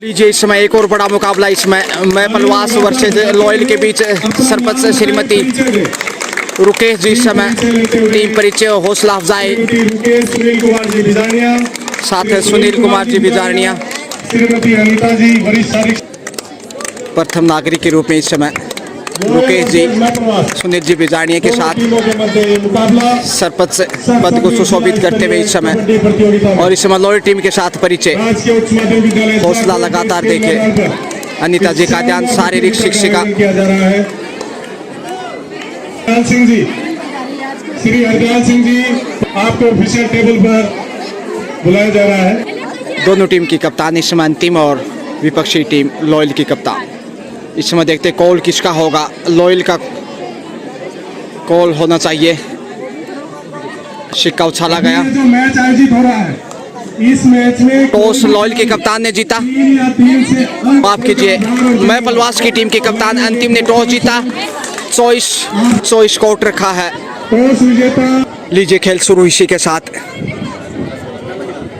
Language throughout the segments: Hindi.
लीजिए इस समय एक और बड़ा मुकाबला इसमें मैपलवास वर्सेस लॉयल के बीच सरपंच श्रीमती रुकेश जी इस समय टीम परिचय हौसला अफजाई साथ है सुनील कुमार जी बिजारनिया प्रथम नागरिक के रूप में इस समय रुकेश जी सुनील जी बिजारनिया के साथ सरपंच पद को सुशोभित करते हुए इस समय और इस समय लॉयल टीम के साथ परिचय हौसला लगातार देखे अनिता जी का ध्यान शारीरिक शिक्षिका सिंह जी श्री हरदयाल सिंह जी आपको ऑफिशियल टेबल पर बुलाया जा रहा है। दोनों टीम की कप्तान इस समय अंतिम और विपक्षी टीम लॉयल की कप्तान इस समय देखते कॉल किसका होगा। लॉयल का कॉल होना चाहिए। सिक्का उछाला गया। जो मैच आयोजित हो रहा है इस मैच में टॉस लॉयल के कप्तान ने जीता। माफ कीजिए मैपलवास की टीम के कप्तान अंतिम ने टॉस जीता। चॉइस कोर्ट रखा है। टॉस विजेता लीजिए खेल शुरू इसी के साथ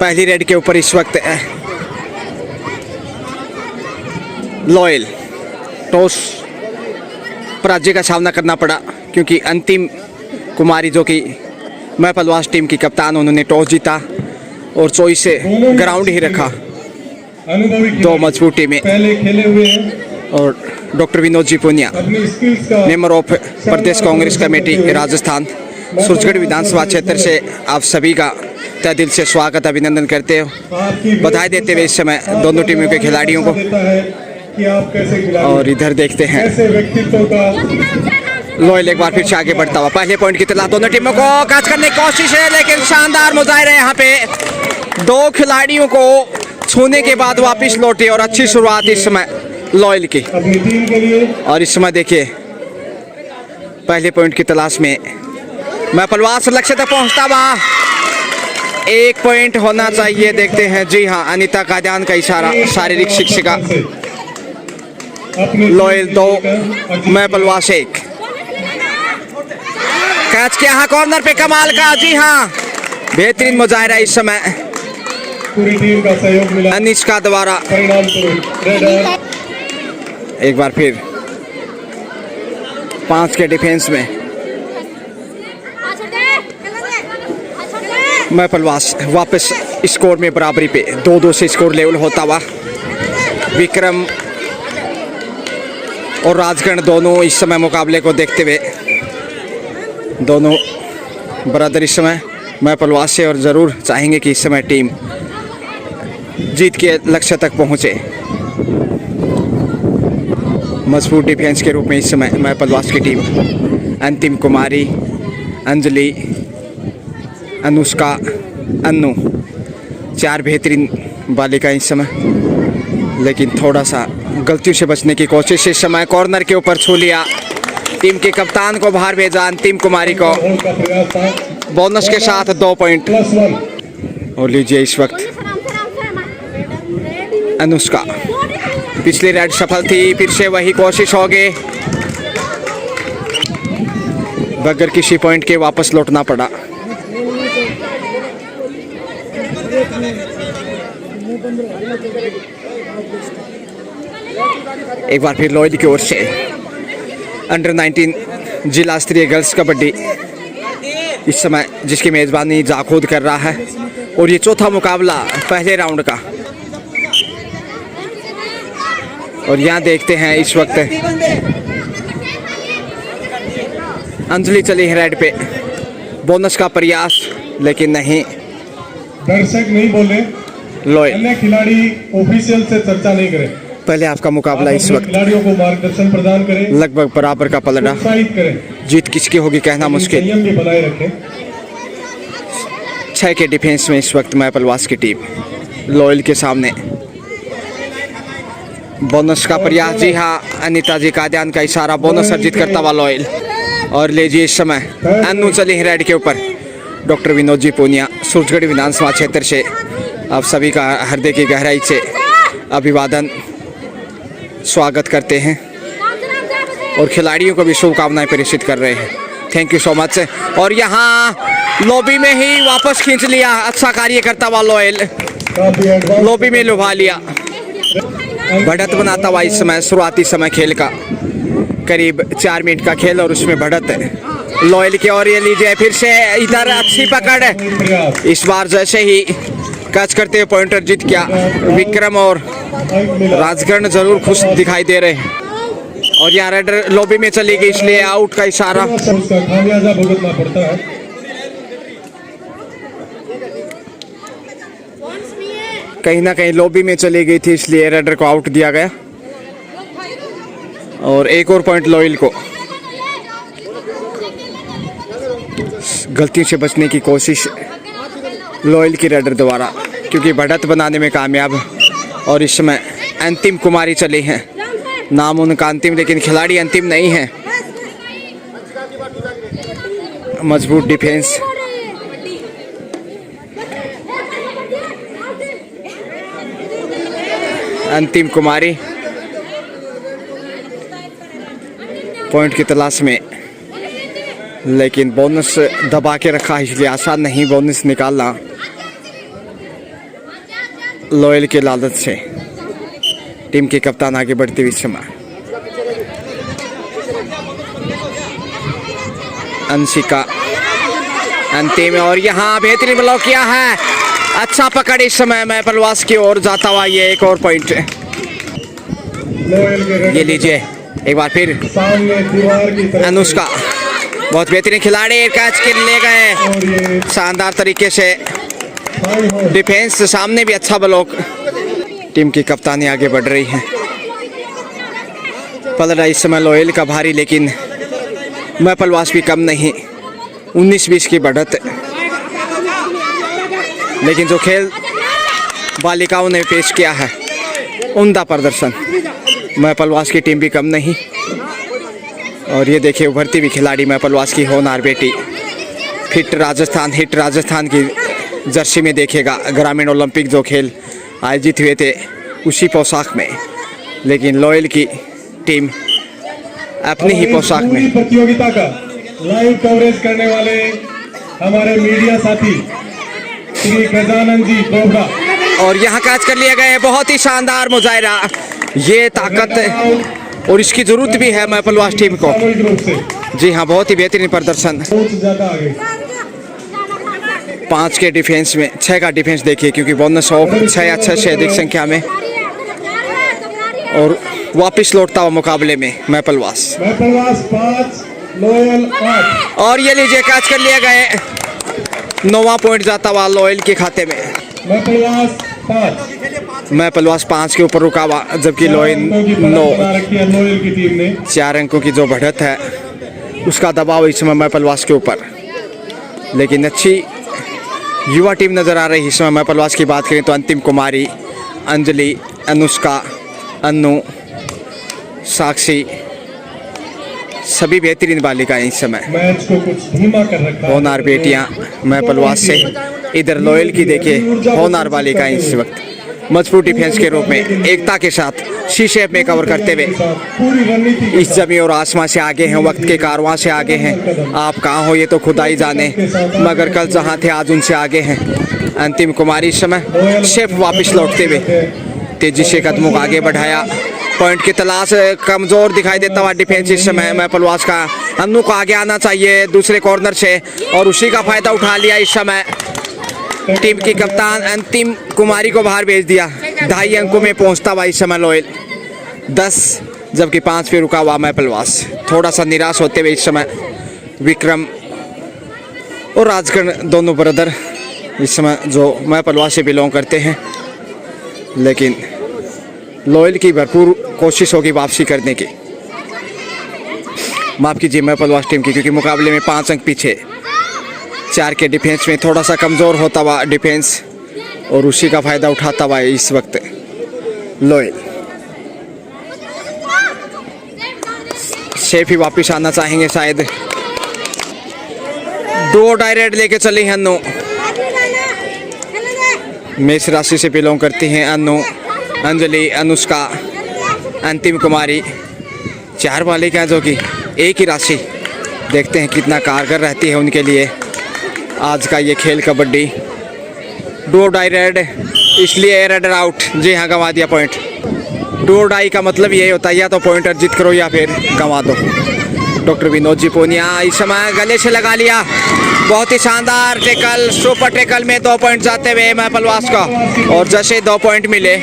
पहली रेड के ऊपर इस वक्त लॉयल टॉस पराजय का सामना करना पड़ा क्योंकि अंतिम कुमारी जो कि मैपलवास टीम की कप्तान उन्होंने टॉस जीता और चॉइस से ग्राउंड ही रखा। अनुभवी दो मजबूत टीमें पहले खेले हुए हैं और डॉक्टर विनोद जी पुनिया अपनी स्किल्स का मेंबर ऑफ प्रदेश कांग्रेस कमेटी राजस्थान सूरजगढ़ विधानसभा क्षेत्र से आप सभी का तहे दिल से स्वागत अभिनंदन करते हो बधाई देते हुए इस समय दोनों टीमों के खिलाड़ियों को। कि आप कैसे खिलाड़ी और इधर देखते हैं कैसे व्यक्तित्व का लॉयल एक बार फिर से आगे बढ़ता हुआ पहले पॉइंट की तलाश दोनों टीमों को कैच करने की कोशिश है लेकिन शानदार मुजाहिरा यहाँ पे दो खिलाड़ियों को छूने के बाद वापस लौटे और अच्छी शुरुआत इस समय लॉयल की। अपनी टीम के लिए और इस समय देखिए पहले पॉइंट की तलाश में मैपलवास लक्ष्य तक पहुंचता हुआ एक पॉइंट होना चाहिए। देखते हैं जी हाँ अनिता कादियान का इशारा शारीरिक शिक्षिका लॉयल 2 मैपलवास 1 कैच किया हाँ कॉर्नर पे कमाल का जी हाँ बेहतरीन मुजाहिरा इस समय पूरी टीम का सहयोग मिला अनिष्का द्वारा। परिणाम स्वरूप एक बार फिर 5 के डिफेंस में मैपलवास वापस स्कोर में बराबरी पे 2-2 से स्कोर लेवल होता हुआ। विक्रम और राजगढ़ दोनों इस समय मुकाबले को देखते हुए दोनों बराबर इस समय मैपलवास से और ज़रूर चाहेंगे कि इस समय टीम जीत के लक्ष्य तक पहुँचे। मजबूत डिफेंस के रूप में इस समय मैपलवास की टीम अंतिम कुमारी अंजलि अनुष्का अन्नू 4 बेहतरीन बालिका इस समय लेकिन थोड़ा सा गलतियों से बचने की कोशिश इस समय कॉर्नर के ऊपर छू लिया। टीम के कप्तान को बाहर भेजा अंतिम कुमारी को का प्रयास था बोनस के साथ 2 पॉइंट। +1 और लीजिए इस वक्त अनुष्का पिछली रेड सफल थी फिर से वही कोशिश होगी बगैर किसी पॉइंट के वापस लौटना पड़ा। एक बार फिर लॉयल की ओर से अंडर 19 जिला स्तरीय गर्ल्स कबड्डी इस समय जिसकी मेजबानी जाखोद कर रहा है और ये चौथा मुकाबला पहले राउंड का। और यहाँ देखते हैं इस वक्त अंजलि चली है रेड पे बोनस का प्रयास लेकिन नहीं। दर्शक नहीं बोले लॉयल अन्य खिलाड़ी ऑफिशियल से चर्चा नहीं करें। पहले आपका मुकाबला इस वक्त खिलाड़ियों को मार्गदर्शन प्रदान करें लगभग बराबर का पलड़ा। प्रोत्साहित करें जीत किसकी होगी कहना मुश्किल। संयम भी बनाए रखें। 6 के डिफेंस में इस वक्त मैपलवास की टीम लॉयल के सामने बोनस का प्रयास जी हाँ अनिता जी कादियान का इशारा बोनस अर्जित करता हुआ लॉयल। और लीजिए इस समय अन्नू चली है रेड के ऊपर डॉक्टर विनोद जी पुनिया सूरजगढ़ विधानसभा क्षेत्र से आप सभी का हृदय की गहराई से अभिवादन स्वागत करते हैं और खिलाड़ियों को भी शुभकामनाएं प्रेषित कर रहे हैं। Thank you so much. और यहाँ लॉबी में ही वापस खींच लिया अच्छा कार्य करता हुआ लॉयल काफी एडवांस लॉबी में लुभा लिया। बढ़त बनाता हुआ इस समय शुरुआती समय खेल का, करीब 4 मिनट का खेल और उसमें बढ़त है लॉयल की। और ये लीजिए फिर से इधर अच्छी पकड़ है, इस बार जैसे ही कैच करते हुए पॉइंटर जीत गया विक्रम, और राजगढ़ जरूर खुश दिखाई दे रहे हैं। और यहाँ रेडर लॉबी में चली गई, इसलिए आउट का इशारा। उसका खामियाजा भुगतना पड़ता है। कहीं ना कहीं लॉबी में चली गई थी, इसलिए रेडर को आउट दिया गया। और एक और पॉइंट लॉयल को। गलती से बचने की कोशिश लॉयल की रेडर द्वारा, क्योंकि बढ़त बनाने में कामयाब। और इस समय अंतिम कुमारी चले हैं, नाम उनका अंतिम, लेकिन खिलाड़ी अंतिम नहीं है। मजबूत डिफेंस, अंतिम कुमारी पॉइंट की तलाश में, लेकिन बोनस दबा के रखा है, इसलिए आसान नहीं बोनस निकालना लॉयल के लालच से। टीम के कप्तान आगे बढ़ते हुए समय अंशिका अंतिम, और यहाँ बेहतरीन ब्लॉक किया है, अच्छा पकड़ इस समय मैं पलवास की ओर जाता हुआ। ये एक और पॉइंट, ये लीजिए एक बार फिर सामने दीवार की तरफ अनुष्का, बहुत बेहतरीन खिलाड़ी, कैच के ले गए शानदार तरीके से। डिफेंस सामने भी अच्छा ब्लॉक। टीम की कप्तानी आगे बढ़ रही है। पल रहा इस समय लॉयल का भारी, लेकिन मैं पलवास भी कम नहीं, 19-20 की बढ़त। लेकिन जो खेल बालिकाओं ने पेश किया है, उम्दा प्रदर्शन, मैं पलवास की टीम भी कम नहीं। और ये देखिए उभरती हुई खिलाड़ी मैं पलवास की होनहार बेटी, फिट राजस्थान, हिट राजस्थान की जर्सी में देखेगा। ग्रामीण ओलंपिक जो खेल आयोजित हुए थे उसी पोशाक में, लेकिन लॉयल की टीम अपनी ही पोशाक में। प्रतियोगिता का लाइव कवरेज करने वाले हमारे मीडिया साथी श्री गजानन जी डोबरा, और यहाँ कैच कर लिया गया, बहुत ही शानदार मुजाहिरा। ये ताकत और इसकी जरूरत भी है मैं पलवास टीम को। सामूहिक रूप से जी हाँ, बहुत ही बेहतरीन प्रदर्शन। बहुत ज्यादा आगे 5 के डिफेंस में 6 का डिफेंस देखिए, क्योंकि बोनस ऑफ 6 अच्छे से अधिक संख्या में। और वापस लौटता हुआ मुकाबले में मैं पलवास 5 लॉयल 8। और ये लीजिए कैच कर लिया गए, 9वां पॉइंट जाता हुआ लॉयल के खाते में। मैं पलवास 5 के ऊपर रुका हुआ, जबकि लॉयल 9। लॉयल की टीम ने 4 अंकों की जो बढ़त है उसका दबाव इस समय मैं पलवास के ऊपर, लेकिन अच्छी युवा टीम नजर आ रही है इस समय। मैं पलवास की बात करें तो अंतिम कुमारी, अंजलि, अनुष्का, अन्नू, साक्षी, सभी बेहतरीन बालिकाएं इस समय, मैच को कुछ धीमा कर रखा है। होनहार बेटियां मैं पलवास से। इधर लॉयल की देखिए होनहार बालिकाएं इस वक्त मजबूत डिफेंस के रूप में एकता के साथ सी शेप में कवर करते हुए पूरी रणनीति इस जमी और आसमां से आगे हैं, वक्त के कारवां से आगे हैं। आप कहाँ हो ये तो खुदा ही जाने, मगर कल जहाँ थे आज उनसे आगे हैं। अंतिम कुमारी इस समय शेफ वापस लौटते हुए तेजी से कदमों को आगे बढ़ाया, पॉइंट की तलाश। कमजोर दिखाई देता हुआ डिफेंस इस समय मैं पलवास का। अन्नू को आगे आना चाहिए दूसरे कॉर्नर से, और उसी का फायदा उठा लिया इस समय टीम की कप्तान अंतिम कुमारी को बाहर भेज दिया। 2.5 अंकों में पहुंचता हुआ इस समय लॉयल 10, जबकि 5 पे रुका हुआ मैं पलवास। थोड़ा सा निराश होते हुए इस समय विक्रम और राजगढ़ दोनों ब्रदर इस समय जो मैं पलवास से बिलोंग करते हैं, लेकिन लॉयल की भरपूर कोशिश होगी वापसी करने की। माफ कीजिए मैं पलवास टीम की, क्योंकि मुकाबले में 5 अंक पीछे। 4 के डिफेंस में थोड़ा सा कमज़ोर होता हुआ डिफेंस, और उसी का फायदा उठाता हुआ इस वक्त लॉयल। शेफ ही वापस आना चाहेंगे शायद। 2 डायरेक्ट लेके चली हैं अन्नू, मेष राशि से बिलोंग करती हैं अन्नू, अंजलि, अनुष्का, अंतिम कुमारी। 4 बालिकाएं जो कि एक ही राशि, देखते हैं कितना कारगर रहती है उनके लिए आज का ये खेल कबड्डी। 2 डायरेक्ट, इसलिए रेडर आउट। जी हाँ, गंवा दिया पॉइंट। डू और डाई का मतलब यही होता है, या तो पॉइंट अर्जित करो या फिर गंवा दो। डॉक्टर विनोद जी पूनिया इस समय गले से लगा लिया, बहुत ही शानदार टेकल, सुपर टेकल में 2 पॉइंट जाते हुए महपलवास का। और जैसे 2 पॉइंट मिले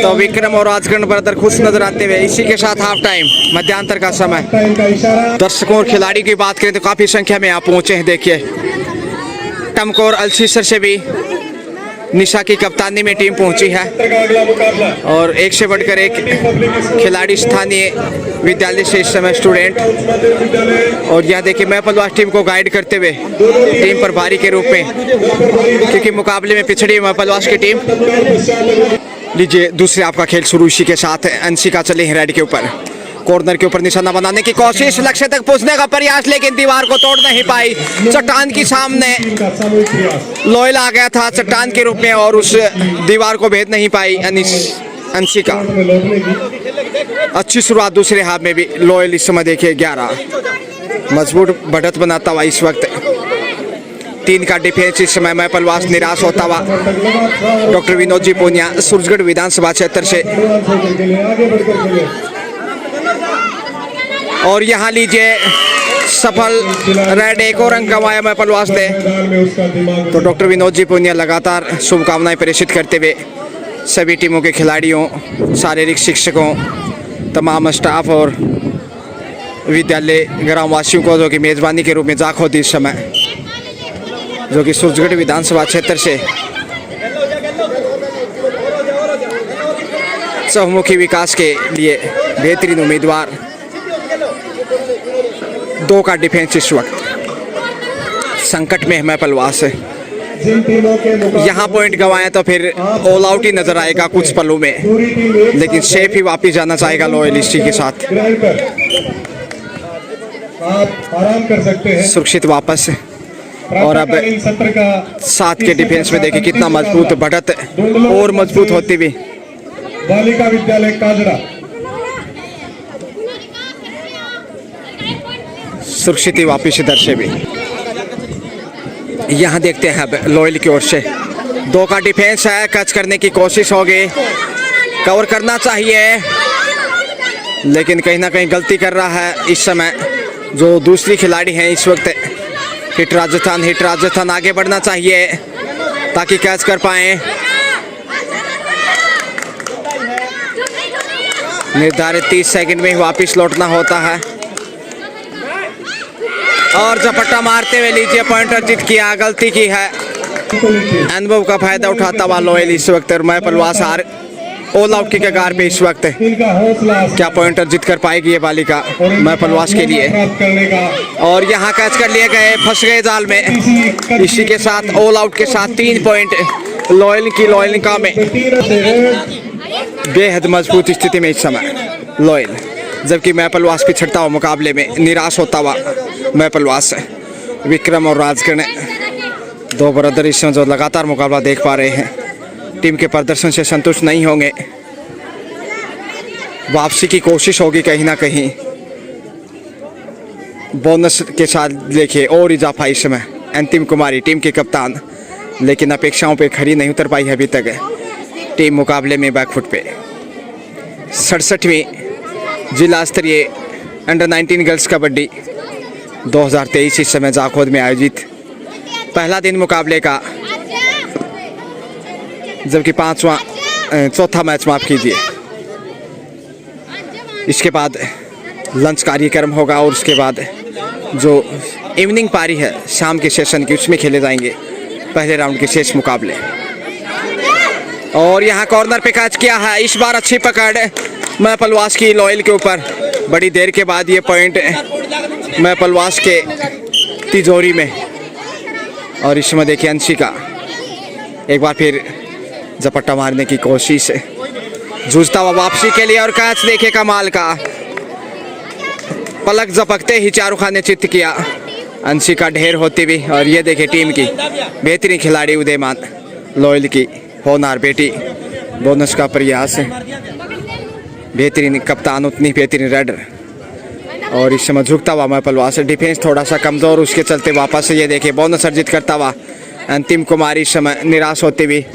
तो विक्रम और राजगढ़ ब्रदर खुश नजर आते हुए। इसी के साथ हाफ टाइम मध्यांतर का समय। दर्शकों और खिलाड़ी की बात करें तो काफी संख्या में आप पहुंचे हैं। देखिए टमकोर अल्सीसर से भी निशा की कप्तानी में टीम पहुंची है और एक से बढ़कर एक खिलाड़ी स्थानीय विद्यालय से इस समय स्टूडेंट। और यहाँ देखिए महपलवास टीम को गाइड करते हुए टीम प्रभारी के रूप में, क्योंकि मुकाबले में पिछड़ी महपलवास की टीम। लीजिए दूसरे आपका खेल शुरू इसी के साथ अंशिका चले हैं रेड के ऊपर, कॉर्नर के ऊपर निशाना बनाने की कोशिश, लक्ष्य तक पहुंचने का प्रयास लेकिन दीवार को तोड़ नहीं पाई। चट्टान के सामने लोयल आ गया था चट्टान के रूप में और उस दीवार को भेद नहीं पाई अंशिका। अच्छी शुरुआत दूसरे हाफ में भी लोयल। इस समय देखिए 11 मजबूत बढ़त बनाता हुआ इस वक्त 3 का डिफेंस। इस समय महपलवास निराश होता हुआ। डॉक्टर विनोद जी पूनिया सूरजगढ़ विधानसभा क्षेत्र से। और यहाँ लीजिए सफल रेड, एक और अंक गंवाया महपलवास ने। तो डॉक्टर विनोद जी पूनिया लगातार शुभकामनाएं प्रेषित करते हुए सभी टीमों के खिलाड़ियों, शारीरिक शिक्षकों, तमाम स्टाफ और विद्यालय ग्रामवासियों को जो कि मेज़बानी के रूप में जाखोद इस समय, जो कि सूरजगढ़ विधानसभा क्षेत्र से चहुमुखी विकास के लिए बेहतरीन उम्मीदवार। 2 का डिफेंस इस वक्त संकट में है महपलवास। यहाँ पॉइंट गंवाए तो फिर ऑल आउट ही नजर आएगा कुछ पलों में, लेकिन सेफ ही वापस जाना चाहेगा लॉयलिस्टी के साथ। आप आराम कर सकते हैं। सुरक्षित वापस। और अब 7 के डिफेंस में देखिए कितना मजबूत बढ़त और मजबूत होती हुई। बालिका विद्यालय काजरा सुरक्षित ही वापिस इधर से भी। यहाँ देखते हैं अब लॉयल की ओर से 2 का डिफेंस है, कैच करने की कोशिश होगी, कवर करना चाहिए लेकिन कहीं ना कहीं गलती कर रहा है इस समय जो दूसरी खिलाड़ी हैं इस वक्त। हिट राजस्थान आगे बढ़ना चाहिए ताकि कैच कर पाए। निर्धारित 30 सेकंड में ही वापस लौटना होता है। और झपट्टा मारते हुए लीजिए पॉइंट अर्जित किया, गलती की है। अनुभव का फायदा उठाता हुआ लॉयल इस वक्त। और महपलवास ऑल आउट की कगार पे इस वक्त। क्या पॉइंट अर्जित कर पाएगी ये बालिका महपलवास के लिए। और यहाँ कैच कर लिए गए, फंस गए जाल में। इसी के साथ ऑल आउट के साथ 3 पॉइंट लॉयल का में। बेहद मजबूत स्थिति में इस समय लॉयल, जबकि महपलवास पिछड़ता हुआ मुकाबले में निराश होता हुआ महपलवास। विक्रम और राजगढ़ 2 ब्रदर इस समय जो लगातार मुकाबला देख पा रहे हैं, टीम के प्रदर्शन से संतुष्ट नहीं होंगे। वापसी की कोशिश होगी कहीं ना कहीं, बोनस के साथ देखिए और इजाफा इस समय। अंतिम कुमारी टीम के कप्तान, लेकिन अपेक्षाओं पे खरी नहीं उतर पाई है अभी तक टीम मुकाबले में बैकफुट पे। 67वीं जिला स्तरीय अंडर 19 गर्ल्स कबड्डी 2023 इस समय जाखोद में आयोजित। पहला दिन मुकाबले का, जबकि चौथा मैच माफ कीजिए। इसके बाद लंच कार्यक्रम होगा और उसके बाद जो इवनिंग पारी है शाम के सेशन की, उसमें खेले जाएंगे पहले राउंड के शेष मुकाबले। और यहाँ कॉर्नर पे कैच किया है, इस बार अच्छी पकड़ महपलवास की लॉयल के ऊपर। बड़ी देर के बाद ये पॉइंट महपलवास के तिजोरी में। और इसमें देखिए अंशिका एक बार फिर झपट्टा मारने की कोशिश, जूझता हुआ वापसी के लिए। और कैच देखिए कमाल का, पलक झपकते ही शाहरुख खान ने चित्त किया अंशिका ढेर होती हुई। और ये देखिए टीम की बेहतरीन खिलाड़ी उदयमान लॉयल की होनहार बेटी, बोनस का प्रयास, बेहतरीन कप्तान, उतनी बेहतरीन रेडर। और इस समय झुकता हुआ महपलवास, डिफेंस थोड़ा सा कमजोर, उसके चलते वापस से ये देखिए बोनस अर्जित करता हुआ अंतिम कुमारी इस समय निराश होती हुई।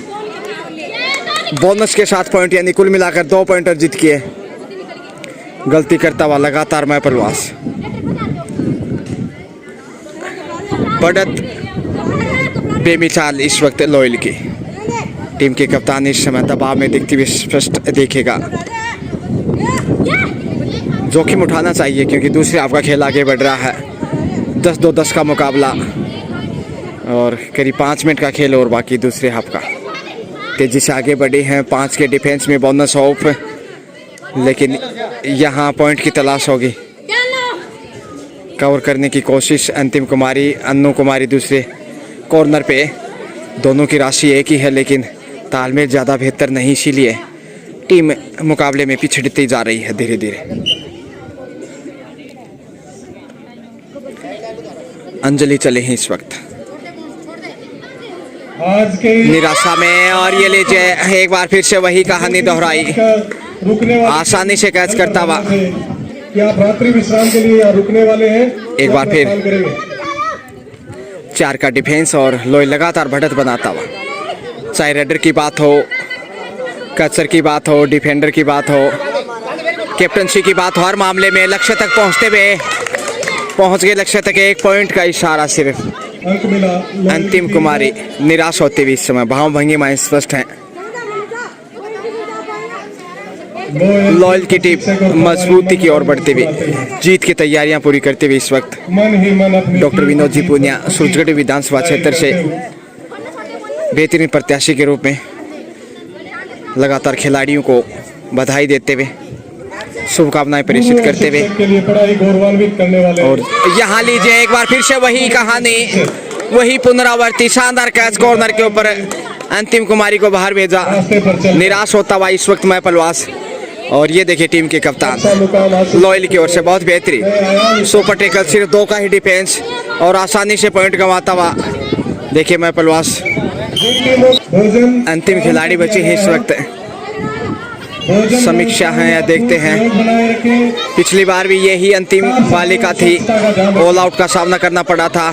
बोनस के 7 पॉइंट यानी कुल मिलाकर 2 पॉइंटर जीत किए। गलती करता हुआ लगातार मैं प्रवास। बढ़त बेमिसाल इस वक्त लॉयल की टीम के कप्तान इस समय दबाव में दिखती हुई स्पष्ट देखेगा। जोखिम उठाना चाहिए क्योंकि दूसरे हाफ का खेल आगे बढ़ रहा है। 10-2-10 का मुकाबला और करीब 5 मिनट का खेल और बाकी दूसरे हाफ का। तेजी से आगे बढ़े हैं 5 के डिफेंस में बोनस ऑफ, लेकिन यहाँ पॉइंट की तलाश होगी। कवर करने की कोशिश अंतिम कुमारी, अन्नू कुमारी दूसरे कॉर्नर पे। दोनों की राशि एक ही है लेकिन तालमेल ज़्यादा बेहतर नहीं, इसीलिए टीम मुकाबले में पिछड़ती जा रही है धीरे धीरे। अंजलि चले हैं इस वक्त आज के निराशा में, और ये लीजिए एक बार फिर से वही कहानी दोहराई। रुकने वाले आसानी से कैच करता हुआ कि आप रात्रि विश्राम के लिए यहाँ रुकने वाले हैं। एक बार फिर। काम करेंगे। 4 का डिफेंस और लोई लगातार बढ़त बनाता हुआ। चाहे रेडर की बात हो, कैचर की बात हो, डिफेंडर की बात हो, कैप्टनसी की बात हो, हर मामले में लक्ष्य तक पहुंचते हुए पहुंच गए लक्ष्य तक। 1 पॉइंट का इशारा सिर्फ। अंक मिला अंतिम कुमारी निराश होते हुए इस समय भाव भंगिमा स्पष्ट हैं। लॉयल की टीम मजबूती की ओर बढ़ते हुए जीत की तैयारियां पूरी करते हुए इस वक्त मन ही मन अपनी डॉक्टर विनोद जी पूनिया सूरजगढ़ विधानसभा क्षेत्र से बेहतरीन प्रत्याशी के रूप में लगातार खिलाड़ियों को बधाई देते हुए शुभकामनाएं प्रेषित करते हुए, के लिए बड़ा ही गौरवान्वित करने वाले और यहाँ लीजिए एक बार फिर से वही कहानी, वही पुनरावृत्ति। शानदार कैच कॉर्नर के ऊपर अंतिम कुमारी को बाहर भेजा। रास्ते पर चल निराश होता हुआ इस वक्त मैं पलवास, और ये देखिए टीम के कप्तान मुकाम हासिल लॉयल की ओर से बहुत बेहतरीन सुपर टेकल, सिर्फ 2 का ही डिफेंस और आसानी से पॉइंट गंवाता हुआ। देखिए मैं पलवास भोजन अंतिम खिलाड़ी बचे हैं इस वक्त। समीक्षा है या देखते हैं, बनाए रखें। पिछली बार भी यही अंतिम बालिका थी, ऑल आउट का सामना करना पड़ा था।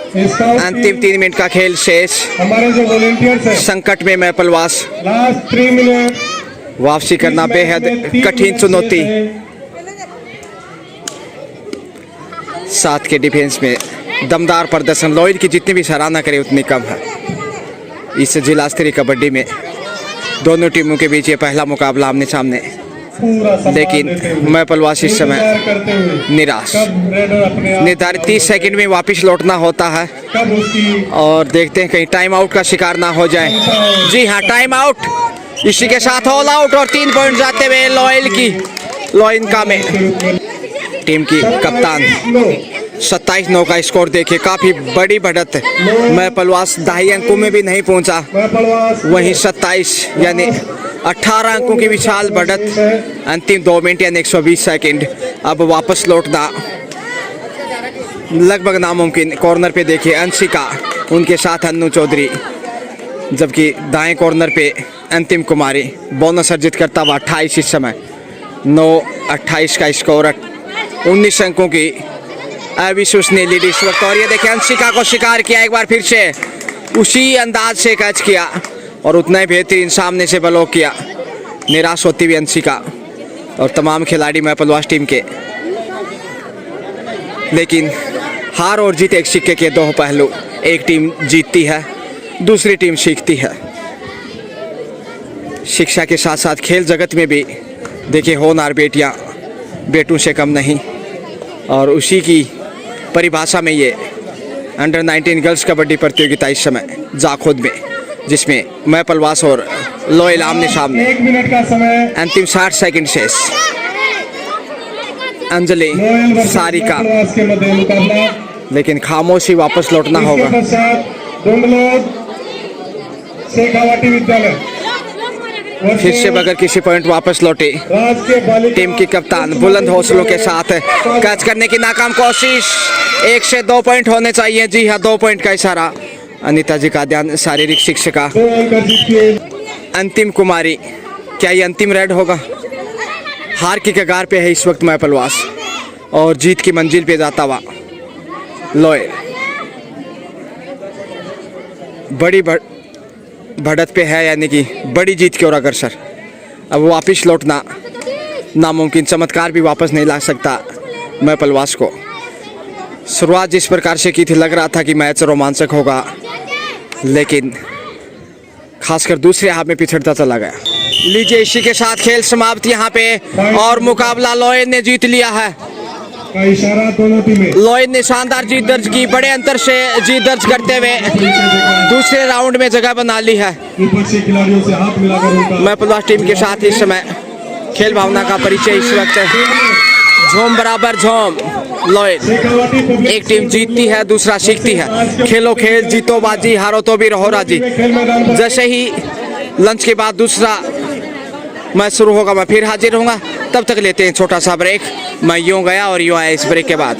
स्काउट अंतिम 3 मिनट का खेल शेष, हमारे जो वॉलेंटियर्स हैं संकट में मैं पलवास। लास्ट 3 मिनट वापसी करना बेहद कठिन चुनौती। 7 के डिफेंस में दमदार प्रदर्शन। लॉयल की जितनी भी सराहना करे उतनी कम है। इस जिला स्तरीय कबड्डी में दोनों टीमों के बीच ये पहला मुकाबला आमने सामने, पूरा सम्मान लेकिन देते हुए, मैं पलवास इस समय इंतजार करते हुए निराश। कब रेडर अपने आप निर्धारित 30 सेकंड में वापस लौटना होता है कब उसकी और देखते हैं कहीं टाइम आउट का शिकार ना हो जाए। जी हाँ, टाइम आउट। इसी के साथ ऑल आउट और 3 पॉइंट जाते हुए लॉयल का में टीम की कप्तान 27-9 का स्कोर देखिए, काफी बड़ी बढ़त है। मैं पलवास 2.5 अंकों में भी नहीं पहुंचा, मैं पलवास वहीं 27 यानी 18 अंकों की विशाल बढ़त। अंतिम 2 मिनट यानी 120 सेकंड। अब वापस लौटना लगभग नामुमकिन। कॉर्नर पे देखिए अंशिका, उनके साथ अन्नू चौधरी, जबकि दाएं कॉर्नर पे अंतिम कुमारी। बोनस अर्जित करता हुआ 28 इस समय। 9-28 का स्कोर, 19 अंकों की अविश्वसनीय लीड इस वक्त। और ये देखिए अंशिका को शिकार किया एक बार फिर से, उसी अंदाज से कैच किया और उतना ही बेहतरीन सामने से ब्लॉक किया। निराश होती हुई अंशिका और तमाम खिलाड़ी मैं पलवास टीम के। लेकिन हार और जीत एक सिक्के के 2 पहलू। एक टीम जीतती है, दूसरी टीम सीखती है। शिक्षा के साथ साथ खेल जगत में भी देखिए होनहार बेटियां बेटों से कम नहीं, और उसी की परिभाषा में ये अंडर 19 गर्ल्स कबड्डी प्रतियोगिता इस समय जाखोद में, जिसमें मैं पलवास और लॉयल आमने सामने। 1 मिनट का समय अंतिम 60 सेकंड शेष। अंजलि, सारिका, पलवास के मध्य मुकाबला। लेकिन खामोशी वापस लौटना इसके होगा। पश्चात डोंगलोड शेखावाटी विद्यालय फिर से बगैर किसी पॉइंट वापस लौटे राजकीय बालिका टीम की कप्तान बुलंद हौसलों के साथ कैच करने की नाकाम कोशिश। 1 से 2 पॉइंट होने चाहिए। जी हाँ, 2 पॉइंट का इशारा। अनीता जी का ध्यान, शारीरिक शिक्षिका। 2 अंक जीत किए। अंतिम कुमारी, क्या ये अंतिम रेड होगा? हार की कगार पे है इस वक्त मैं पलवास, और जीत की मंजिल पे जाता हुआ लॉयल। बढ़त पे है, यानी कि बड़ी जीत की ओर अग्रसर। अब वापिस लौटना नामुमकिन, चमत्कार भी वापस नहीं ला सकता मैपल वास्को। शुरुआत जिस प्रकार से की थी, लग रहा था कि मैच रोमांचक होगा, लेकिन खासकर दूसरे हाफ में पिछड़ता चला गया। लीजिए, इसी के साथ खेल समाप्त यहाँ पे, और मुकाबला लॉयन ने जीत लिया है। का इशारा दोनों टीमें। लॉयन ने शानदार जीत दर्ज की, बड़े अंतर से जीत दर्ज करते हुए दूसरे राउंड में जगह बना ली है। ऊपर से खिलाड़ियों से हाथ मिलाकर उनका मैपल टीम के साथ इस समय खेल भावना का परिचय इस वक्त झोम बराबर झोम। लॉयन एक टीम जीतती है, दूसरा सीखती है। खेलो खेल, जीतो बाजी, हारो तो भी रहो राजी। जैसे ही लंच के बाद दूसरा मैच शुरू होगा, मैं फिर हाजिर रहूंगा। तब तक लेते हैं छोटा सा ब्रेक। मैं यूं गया और यूं आया इस ब्रेक के बाद।